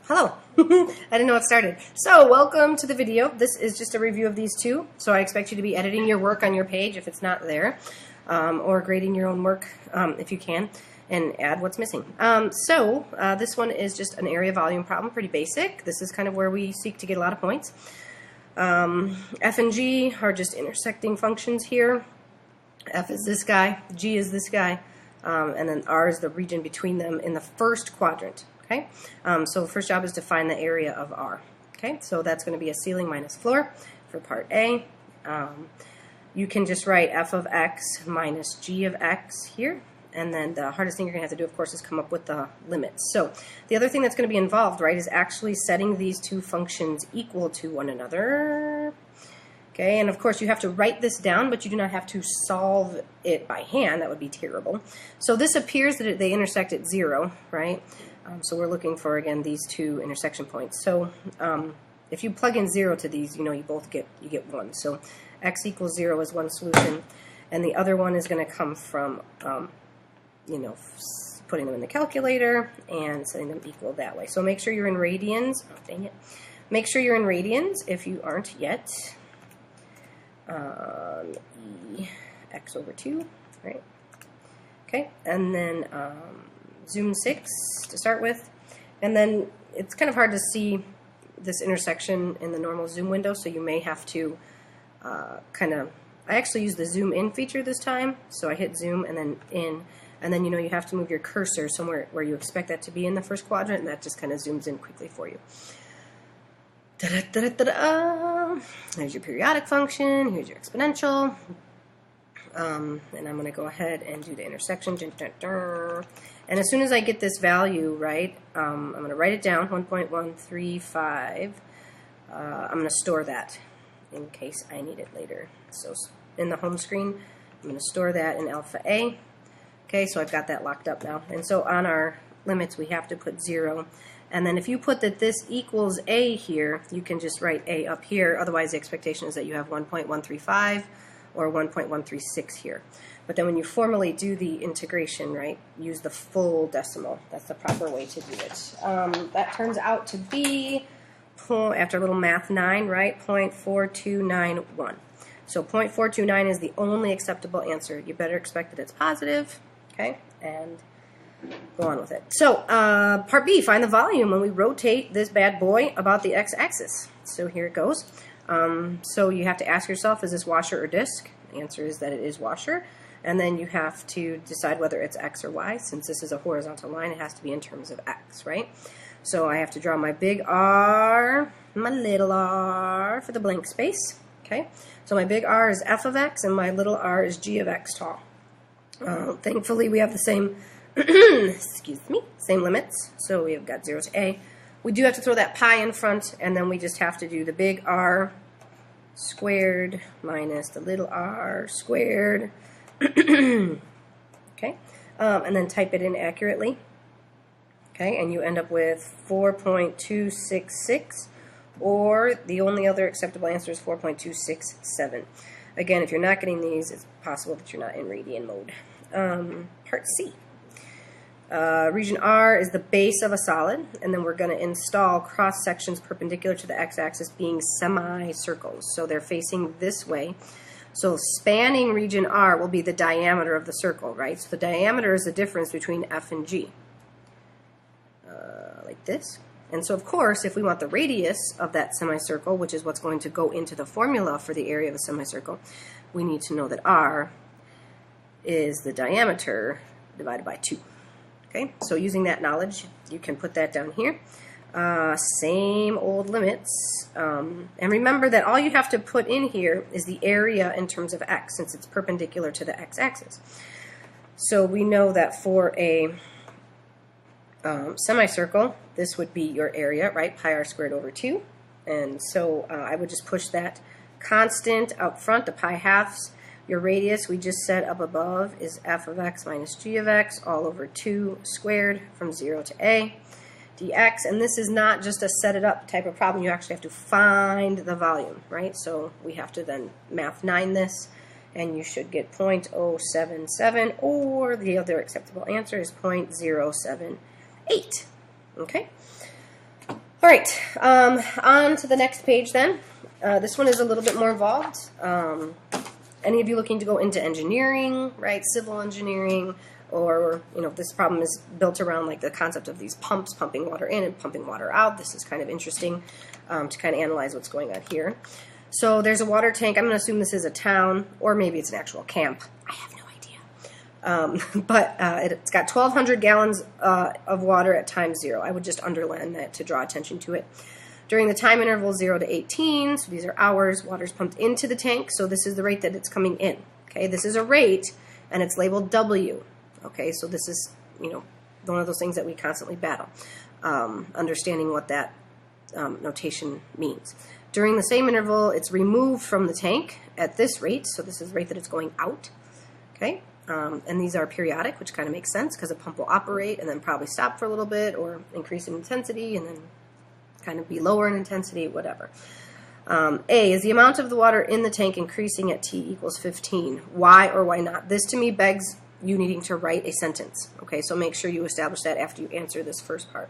Hello. I didn't know it started. So, welcome to the video. This is just a review of these two. So I expect you to be editing your work on your page if it's not there, or grading your own work if you can, and add what's missing. This one is just an area volume problem, pretty basic. This is kind of where we seek to get a lot of points. F and G are just intersecting functions here. F is this guy, G is this guy, and then R is the region between them in the first quadrant. Okay, so the first job is to find the area of R. Okay, so that's going to be a ceiling minus floor for part A. You can just write f of x minus g of x here, and then the hardest thing you're going to have to do, of course, is come up with the limits. So the other thing that's going to be involved, right, is actually setting these two functions equal to one another. Okay, and of course you have to write this down, but you do not have to solve it by hand. That would be terrible. So this appears that they intersect at 0, right? So we're looking for, again, these two intersection points. So if you plug in 0 to these, you know, you get 1. So x equals 0 is one solution, and the other one is going to come from, you know, putting them in the calculator and setting them equal that way. So make sure you're in radians. Oh, dang it. Make sure you're in radians if you aren't yet. E x over 2, right? Okay, and then zoom 6 to start with, and then it's kind of hard to see this intersection in the normal zoom window, so you may have to I actually use the zoom in feature this time, so I hit zoom and then in, and then you know you have to move your cursor somewhere where you expect that to be in the first quadrant, and that just kind of zooms in quickly for you. There's your periodic function, here's your exponential, and I'm going to go ahead and do the intersection. And as soon as I get this value, right, I'm going to write it down, 1.135. I'm going to store that in case I need it later. So in the home screen, I'm going to store that in alpha A. Okay, so I've got that locked up now. And so on our limits, we have to put 0. And then if you put that this equals A here, you can just write A up here. Otherwise, the expectation is that you have 1.135 or 1.136 here. But then when you formally do the integration, right, use the full decimal. That's the proper way to do it. That turns out to be, after a little math 9, right, 0.4291. So 0.429 is the only acceptable answer. You better expect that it's positive, okay, and go on with it. So part B, find the volume when we rotate this bad boy about the x-axis. So here it goes. So you have to ask yourself, is this washer or disk? The answer is that it is washer. And then you have to decide whether it's x or y. Since this is a horizontal line, it has to be in terms of x, right? So I have to draw my big R, my little r for the blank space. Okay, so my big R is f of x, and my little r is g of x tall. Thankfully, we have the same, excuse me, same limits. So we have got 0 to a. We do have to throw that pi in front, and then we just have to do the big R squared minus the little r squared. Okay, and then type it in accurately. Okay, and you end up with 4.266, or the only other acceptable answer is 4.267. Again, if you're not getting these, it's possible that you're not in radian mode. Part C. Region R is the base of a solid, and then we're going to install cross sections perpendicular to the x-axis being semicircles. So they're facing this way. So spanning region R will be the diameter of the circle, right? So the diameter is the difference between F and G, like this. And so, of course, if we want the radius of that semicircle, which is what's going to go into the formula for the area of a semicircle, we need to know that R is the diameter divided by 2. Okay, so using that knowledge, you can put that down here. Same old limits. And remember that all you have to put in here is the area in terms of x, since it's perpendicular to the x-axis. So we know that for a semicircle, this would be your area, right? Pi r squared over 2. And so I would just push that constant up front, the pi halves. Your radius we just set up above is f of x minus g of x all over 2 squared from 0 to a dx. And this is not just a set it up type of problem. You actually have to find the volume, right? So we have to then math 9 this, and you should get 0.077, or the other acceptable answer is 0.078. Okay? All right, on to the next page then. This one is a little bit more involved. Any of you looking to go into engineering, right, civil engineering, or, you know, this problem is built around like the concept of these pumps, pumping water in and pumping water out. This is kind of interesting to kind of analyze what's going on here. So there's a water tank. I'm going to assume this is a town, or maybe it's an actual camp. I have no idea. But it's got 1,200 gallons of water at time 0. I would just underline that to draw attention to it. During the time interval 0 to 18, so these are hours, water's pumped into the tank, so this is the rate that it's coming in. Okay, this is a rate, and it's labeled W. Okay, so this is, you know, one of those things that we constantly battle, understanding what that notation means. During the same interval, it's removed from the tank at this rate, so this is the rate that it's going out. Okay, and these are periodic, which kind of makes sense because a pump will operate and then probably stop for a little bit or increase in intensity and then kind of be lower in intensity, whatever. A, is the amount of the water in the tank increasing at T equals 15? Why or why not? This to me begs you needing to write a sentence. Okay, so make sure you establish that after you answer this first part.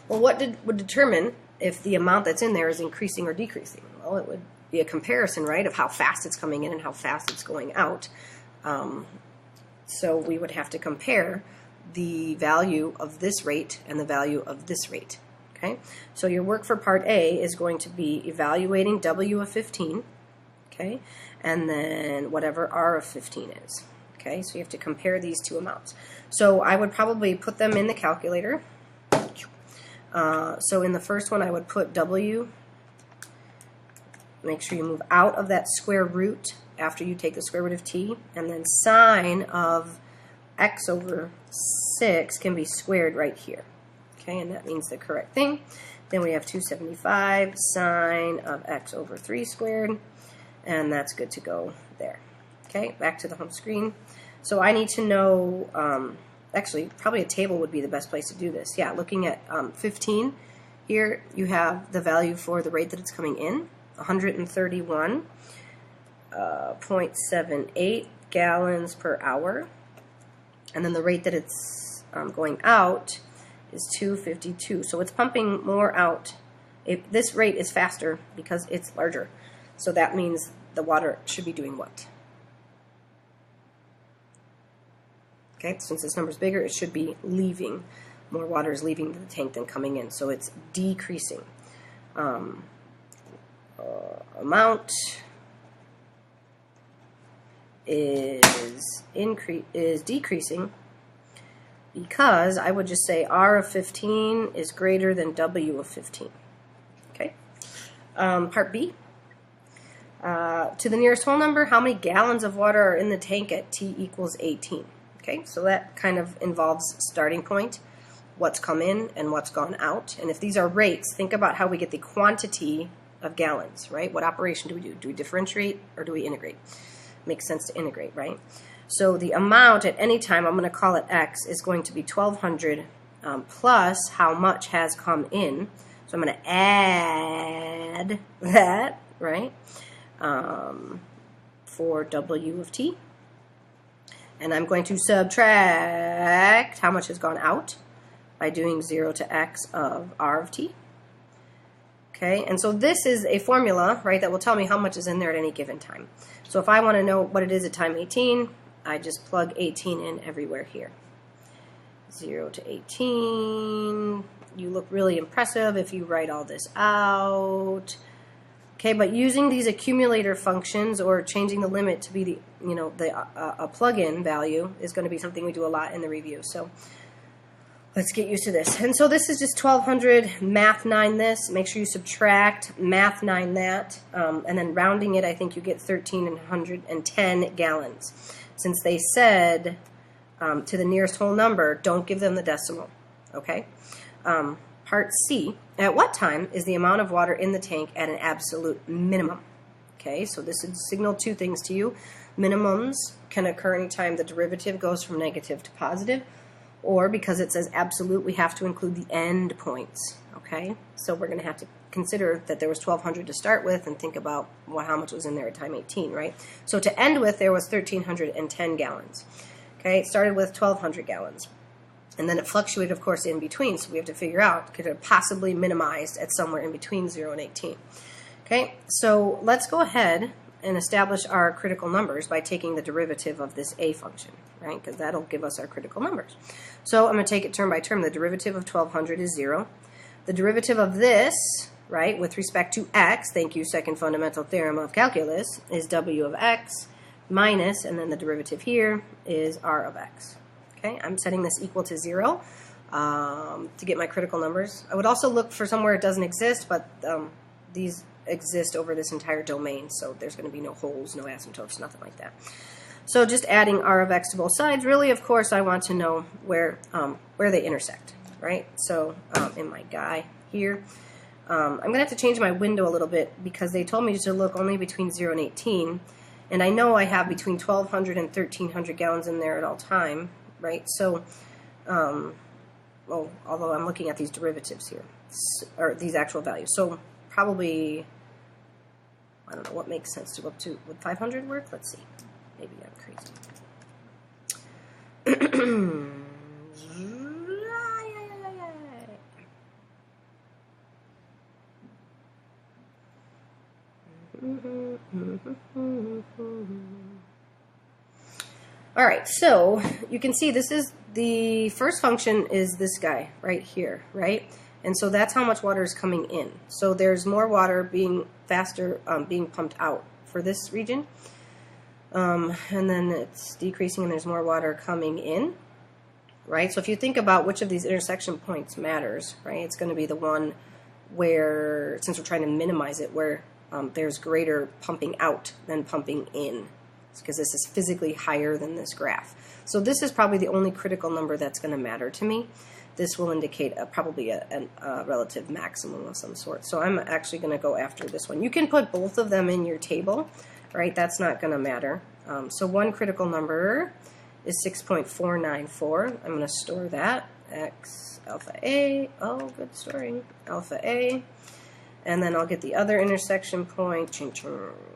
Well, what would determine if the amount that's in there is increasing or decreasing? Well, it would be a comparison, right, of how fast it's coming in and how fast it's going out. So we would have to compare the value of this rate and the value of this rate. Okay, so your work for part A is going to be evaluating W of 15, okay, and then whatever R of 15 is. Okay, so you have to compare these two amounts. So I would probably put them in the calculator. So in the first one, I would put W. Make sure you move out of that square root after you take the square root of T, and then sine of x over 6 can be squared right here. Okay, and that means the correct thing. Then we have 275 sine of x over 3 squared, and that's good to go there. Okay, back to the home screen. So I need to know, actually, probably a table would be the best place to do this. Yeah, looking at 15, here you have the value for the rate that it's coming in, 131.78 gallons per hour. And then the rate that it's going out is 252. So it's pumping more out. This rate is faster because it's larger. So that means the water should be doing what? Okay, since this number is bigger, it should be leaving. More water is leaving the tank than coming in. So it's decreasing. Amount is decreasing because I would just say R of 15 is greater than W of 15. Okay. Part B. To the nearest whole number, how many gallons of water are in the tank at T equals 18? Okay, so that kind of involves starting point, what's come in and what's gone out. And if these are rates, think about how we get the quantity of gallons, right? What operation do we do? Do we differentiate or do we integrate? Makes sense to integrate, right? So the amount at any time, I'm going to call it X, is going to be 1,200 plus how much has come in. So I'm going to add that, right, for W of T. And I'm going to subtract how much has gone out by doing 0 to X of R of T. Okay, and so this is a formula, right, that will tell me how much is in there at any given time. So if I want to know what it is at time 18, I just plug 18 in everywhere here. 0 to 18. You look really impressive if you write all this out. Okay, but using these accumulator functions or changing the limit to be the, you know, a plug-in value is going to be something we do a lot in the review. So let's get used to this. And so this is just 1,200 math 9 this. Make sure you subtract math 9 that. And then rounding it, I think you get 1,310 gallons. Since they said to the nearest whole number, don't give them the decimal. Okay? Part C, at what time is the amount of water in the tank at an absolute minimum? Okay, so this would signal two things to you. Minimums can occur anytime the derivative goes from negative to positive, or because it says absolute, we have to include the end points. Okay, so we're going to have to consider that there was 1,200 to start with and think about how much was in there at time 18, right? So to end with, there was 1,310 gallons. Okay, it started with 1,200 gallons. And then it fluctuated, of course, in between. So we have to figure out, could it have possibly minimized at somewhere in between 0 and 18? Okay, so let's go ahead and establish our critical numbers by taking the derivative of this a function, right? Because that'll give us our critical numbers. So I'm going to take it term by term. The derivative of 1200 is 0. The derivative of this, right, with respect to x, thank you, second fundamental theorem of calculus, is w of x minus, and then the derivative here is r of x. Okay, I'm setting this equal to 0 to get my critical numbers. I would also look for somewhere it doesn't exist, but these exist over this entire domain, so there's going to be no holes, no asymptotes, nothing like that. So just adding r of x to both sides. Really, of course, I want to know where they intersect, right? So in my guy here, I'm going to have to change my window a little bit because they told me to look only between 0 and 18, and I know I have between 1,200 and 1,300 gallons in there at all time, right? So, well, although I'm looking at these derivatives here, or these actual values, so probably, I don't know what makes sense to go up to. Would 500 work? Let's see. Maybe I'm crazy. All right, so you can see this is the first function is this guy right here, right? And so that's how much water is coming in. So there's more water being faster being pumped out for this region. And then it's decreasing and there's more water coming in, right? So if you think about which of these intersection points matters, right? It's going to be the one where, since we're trying to minimize it, where there's greater pumping out than pumping in, because this is physically higher than this graph. So this is probably the only critical number that's going to matter to me. This will indicate probably a relative maximum of some sort. So I'm actually going to go after this one. You can put both of them in your table, right? That's not going to matter. So one critical number is 6.494. I'm going to store that. X alpha A. Oh, good story. Alpha A. And then I'll get the other intersection point.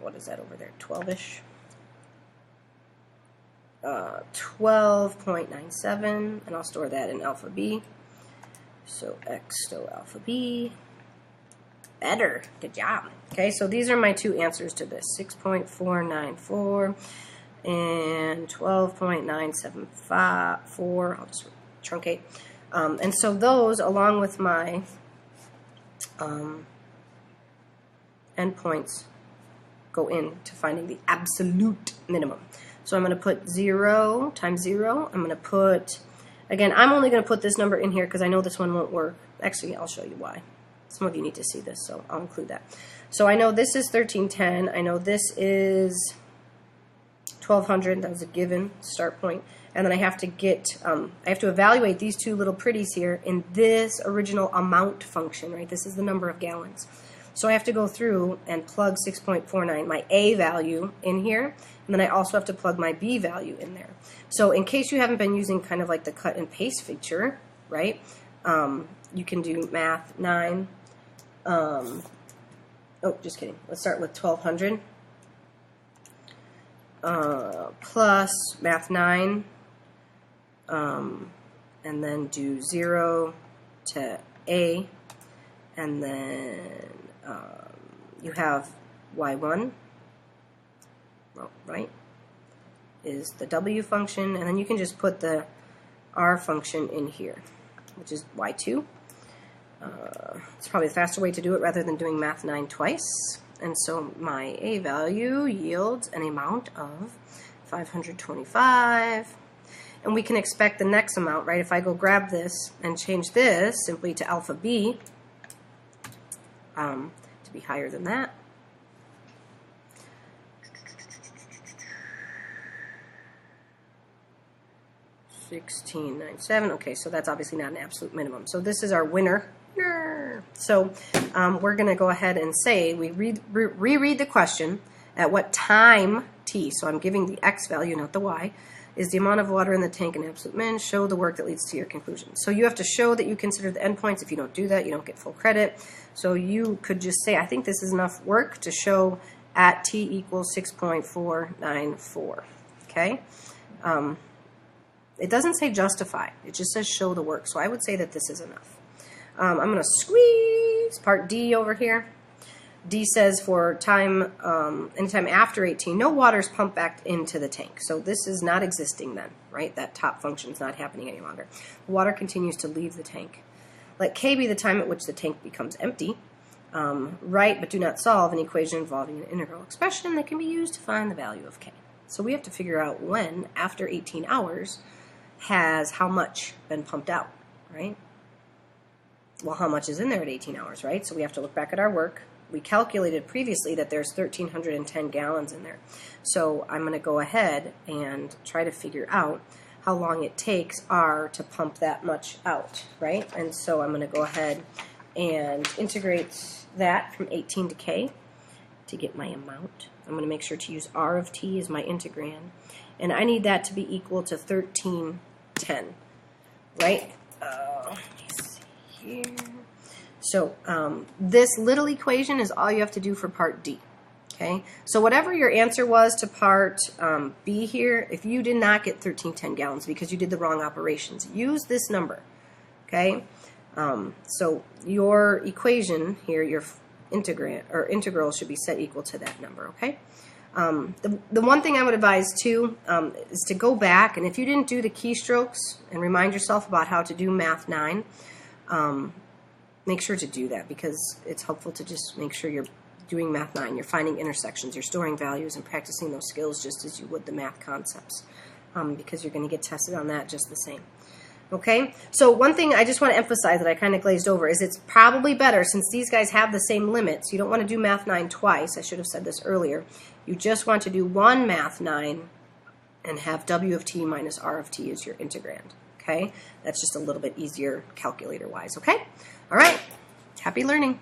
What is that over there? 12-ish. 12.97, and I'll store that in alpha B. So X to alpha B. Better. Good job. Okay, so these are my two answers to this. 6.494 and 12.974. I'll just truncate. And so those, along with my endpoints, go into finding the absolute minimum. So I'm going to put 0 times 0. I'm going to put, again, I'm only going to put this number in here because I know this one won't work. Actually, I'll show you why. Some of you need to see this, so I'll include that. So I know this is 1310. I know this is 1200. That was a given start point. And then I have to get, I have to evaluate these two little pretties here in this original amount function, right? This is the number of gallons. So I have to go through and plug 6.49, my A value, in here, and then I also have to plug my B value in there. So in case you haven't been using kind of like the cut and paste feature, right, you can do math 9. Oh, just kidding. Let's start with 1200 plus math 9, and then do 0 to A, and then you have y1, well, right, is the w function, and then you can just put the r function in here, which is y2. It's probably the faster way to do it rather than doing math 9 twice. And so my a value yields an amount of 525. And we can expect the next amount, right? If I go grab this and change this simply to alpha b, to be higher than that. $16.97. Okay, so that's obviously not an absolute minimum. So this is our winner. So we're going to go ahead and say we reread the question. At what time t, so I'm giving the x value, not the y, is the amount of water in the tank an absolute min? Show the work that leads to your conclusion. So you have to show that you consider the endpoints. If you don't do that, you don't get full credit. So you could just say, I think this is enough work to show at t equals 6.494. Okay? It doesn't say justify. It just says show the work. So I would say that this is enough. I'm going to squeeze part D over here. D says for time, anytime after 18, no water is pumped back into the tank. So this is not existing then, right? That top function is not happening any longer. The water continues to leave the tank. Let K be the time at which the tank becomes empty. Write but do not solve an equation involving an integral expression that can be used to find the value of K. So we have to figure out when, after 18 hours, has how much been pumped out, right? Well, how much is in there at 18 hours, right? So we have to look back at our work. We calculated previously that there's 1,310 gallons in there. So I'm going to go ahead and try to figure out how long it takes R to pump that much out, right? And so I'm going to go ahead and integrate that from 18 to K to get my amount. I'm going to make sure to use R of T as my integrand. And I need that to be equal to 1310, right? Let me see here. So this little equation is all you have to do for part D. Okay, so whatever your answer was to part B here, if you did not get 1310 gallons because you did the wrong operations, use this number. Okay, so your equation here, your integrand or integral should be set equal to that number. Okay. The one thing I would advise too is to go back, and if you didn't do the keystrokes, and remind yourself about how to do Math 9. Make sure to do that because it's helpful to just make sure you're doing Math 9. You're finding intersections, you're storing values, and practicing those skills just as you would the math concepts because you're going to get tested on that just the same. Okay, so one thing I just want to emphasize that I kind of glazed over is it's probably better, since these guys have the same limits, you don't want to do Math 9 twice. I should have said this earlier. You just want to do one Math 9 and have W of T minus R of T as your integrand. Okay, that's just a little bit easier calculator-wise. Okay, all right, happy learning.